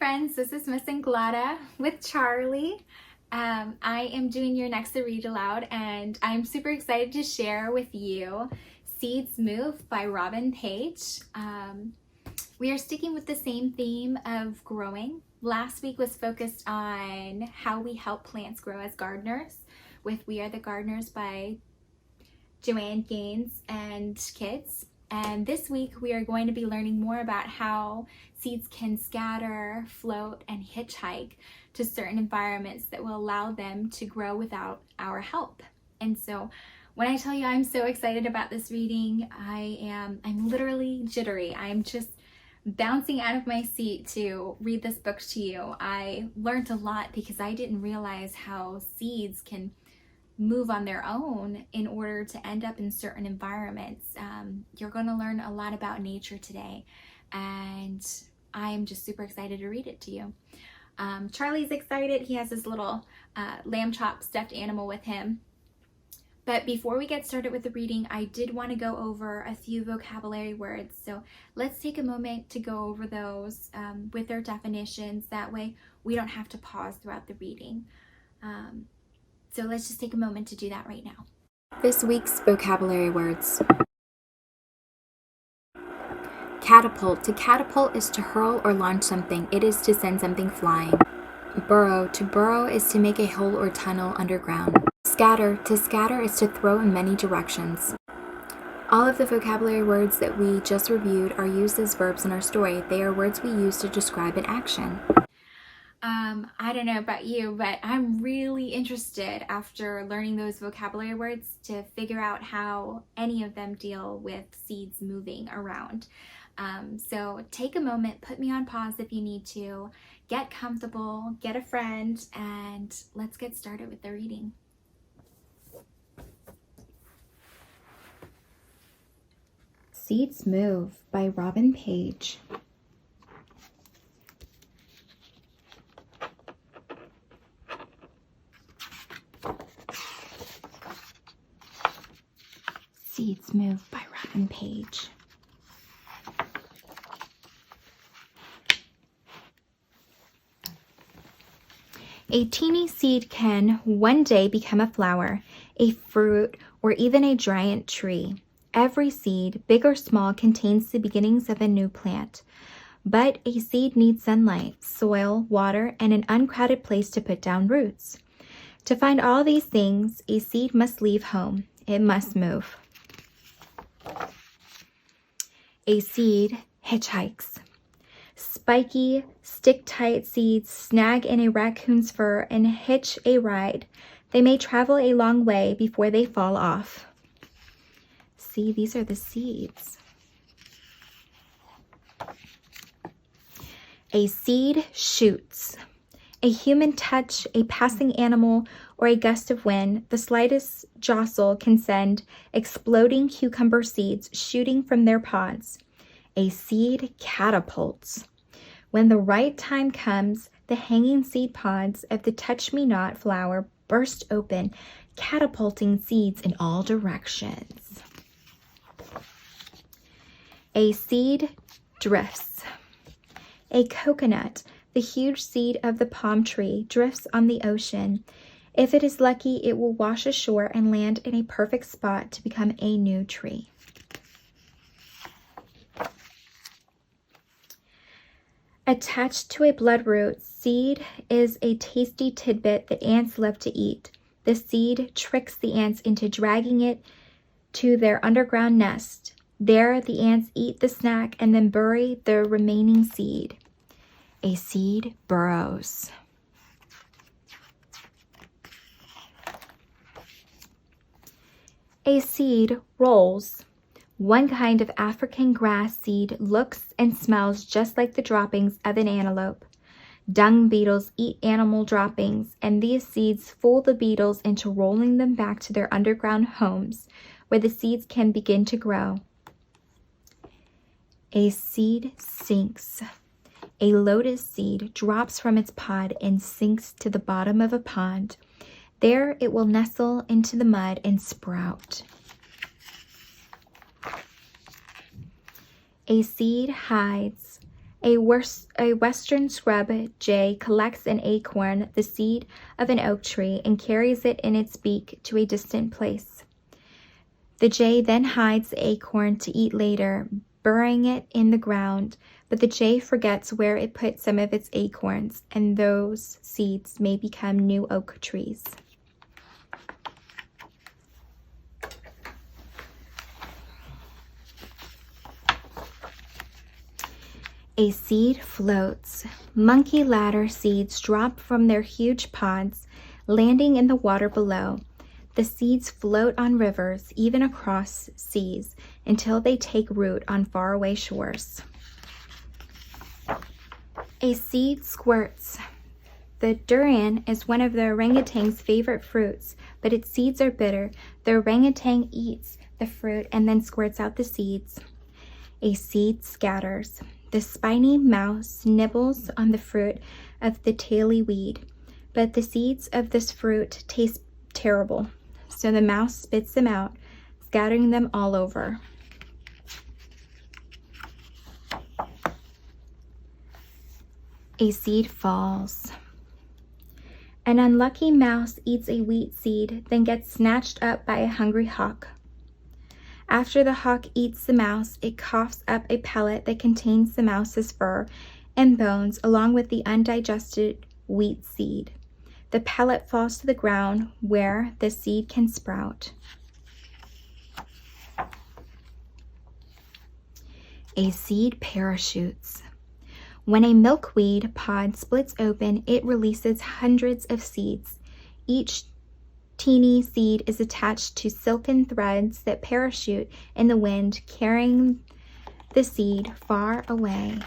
friends, this is Miss Inglada with Charlie. I am doing your next to read aloud, and I'm super excited to share with you Seeds Move by Robin Page. We are sticking with the same theme of growing. Last week was focused on how we help plants grow as gardeners with We Are the Gardeners by Joanne Gaines and kids. And this week we are going to be learning more about how seeds can scatter, float, and hitchhike to certain environments that will allow them to grow without our help. And so when I tell you I'm so excited about this reading, I'm literally jittery. I'm just bouncing out of my seat to read this book to you. I learned a lot because I didn't realize how seeds can move on their own in order to end up in certain environments. You're going to learn a lot about nature today, and I'm just super excited to read it to you. Charlie's excited. He has his little lamb chop stuffed animal with him. But before we get started with the reading, I did want to go over a few vocabulary words. So let's take a moment to go over those with their definitions. That way we don't have to pause throughout the reading. So let's just take a moment to do that right now. This week's vocabulary words. Catapult. To catapult is to hurl or launch something. It is to send something flying. Burrow. To burrow is to make a hole or tunnel underground. Scatter. To scatter is to throw in many directions. All of the vocabulary words that we just reviewed are used as verbs in our story. They are words we use to describe an action. I don't know about you, but I'm really interested after learning those vocabulary words to figure out how any of them deal with seeds moving around. So take a moment, put me on pause if you need to, get comfortable, get a friend, and let's get started with the reading. Seeds Move by Robin Page. Seeds Move by Robin Page. A teeny seed can one day become a flower, a fruit, or even a giant tree. Every seed, big or small, contains the beginnings of a new plant. But a seed needs sunlight, soil, water, and an uncrowded place to put down roots. To find all these things, a seed must leave home. It must move. A seed hitchhikes. Spiky, stick-tight seeds snag in a raccoon's fur and hitch a ride. They may travel a long way before they fall off. See, these are the seeds. A seed shoots. A human touch, a passing animal, or a gust of wind, the slightest jostle can send exploding cucumber seeds shooting from their pods. A seed catapults. When the right time comes, the hanging seed pods of the touch-me-not flower burst open, catapulting seeds in all directions. A seed drifts. A coconut, the huge seed of the palm tree, drifts on the ocean. If it is lucky, it will wash ashore and land in a perfect spot to become a new tree. Attached to a bloodroot, seed is a tasty tidbit that ants love to eat. The seed tricks the ants into dragging it to their underground nest. There, the ants eat the snack and then bury the remaining seed. A seed burrows. A seed rolls. One kind of African grass seed looks and smells just like the droppings of an antelope. Dung beetles eat animal droppings, and these seeds fool the beetles into rolling them back to their underground homes, where the seeds can begin to grow. A seed sinks. A lotus seed drops from its pod and sinks to the bottom of a pond. There it will nestle into the mud and sprout. A seed hides. A western scrub jay collects an acorn, the seed of an oak tree, and carries it in its beak to a distant place. The jay then hides the acorn to eat later, burying it in the ground, but the jay forgets where it put some of its acorns, and those seeds may become new oak trees. A seed floats. Monkey ladder seeds drop from their huge pods, landing in the water below. The seeds float on rivers, even across seas, until they take root on faraway shores. A seed squirts. The durian is one of the orangutan's favorite fruits, but its seeds are bitter. The orangutan eats the fruit and then squirts out the seeds. A seed scatters. The spiny mouse nibbles on the fruit of the taily weed, but the seeds of this fruit taste terrible, so the mouse spits them out, scattering them all over. A seed falls. An unlucky mouse eats a wheat seed, then gets snatched up by a hungry hawk. After the hawk eats the mouse, it coughs up a pellet that contains the mouse's fur and bones, along with the undigested wheat seed. The pellet falls to the ground where the seed can sprout. A seed parachutes. When a milkweed pod splits open, it releases hundreds of seeds. Each teeny seed is attached to silken threads that parachute in the wind, carrying the seed far away.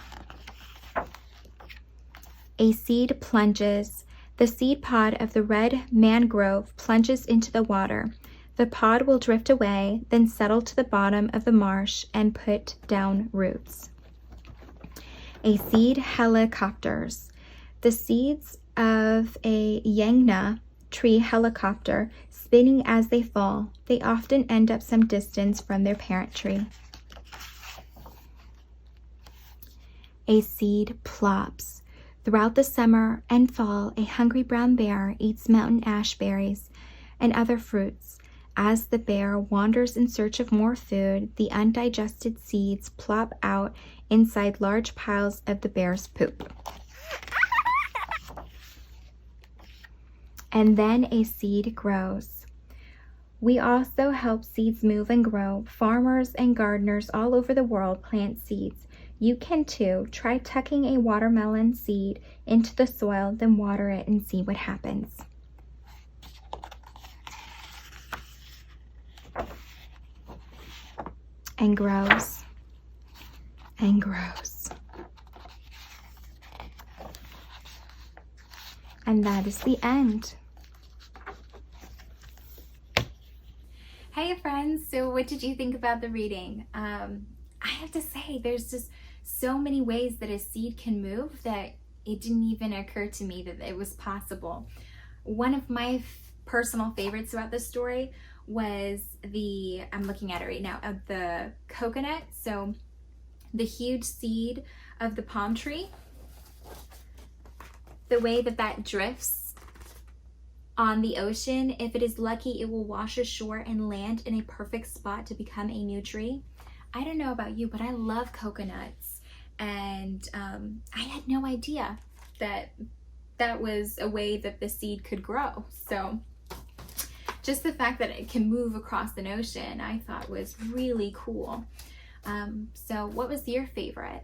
A seed plunges. The seed pod of the red mangrove plunges into the water. The pod will drift away, then settle to the bottom of the marsh and put down roots. A seed helicopters. The seeds of a yangna tree helicopter, spinning as they fall. They often end up some distance from their parent tree. A seed plops. Throughout the summer and fall, a hungry brown bear eats mountain ash berries and other fruits. As the bear wanders in search of more food, the undigested seeds plop out inside large piles of the bear's poop. And then a seed grows. We also help seeds move and grow. Farmers and gardeners all over the world plant seeds. You can too. Try tucking a watermelon seed into the soil, then water it and see what happens. And grows and grows. And that is the end. Hey friends, so what did you think about the reading? I have to say, there's just so many ways that a seed can move that it didn't even occur to me that it was possible. One of my personal favorites about this story was I'm looking at it right now, of the coconut. So the huge seed of the palm tree, the way that drifts on the ocean, if it is lucky, it will wash ashore and land in a perfect spot to become a new tree. I don't know about you, but I love coconuts, and I had no idea that was a way that the seed could grow. So just the fact that it can move across an ocean, I thought was really cool. So what was your favorite?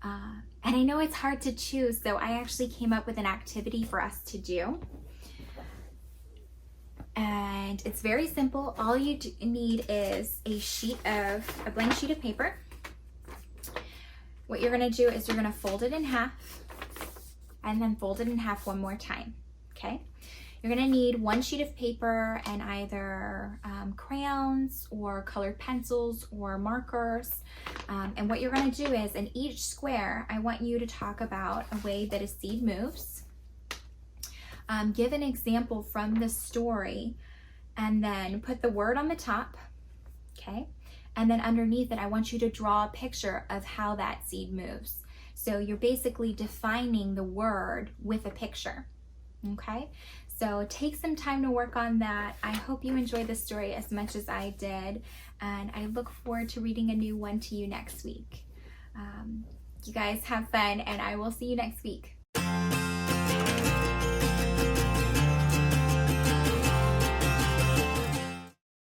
And I know it's hard to choose, so I actually came up with an activity for us to do. And it's very simple. All you need is a blank sheet of paper. What you're gonna do is you're gonna fold it in half and then fold it in half one more time, okay? You're gonna need one sheet of paper and either crayons or colored pencils or markers. And what you're gonna do is, in each square, I want you to talk about a way that a seed moves. Give an example from the story, and then put the word on the top, okay? And then underneath it, I want you to draw a picture of how that seed moves. So you're basically defining the word with a picture, okay? So take some time to work on that. I hope you enjoyed this story as much as I did, and I look forward to reading a new one to you next week. You guys have fun, and I will see you next week.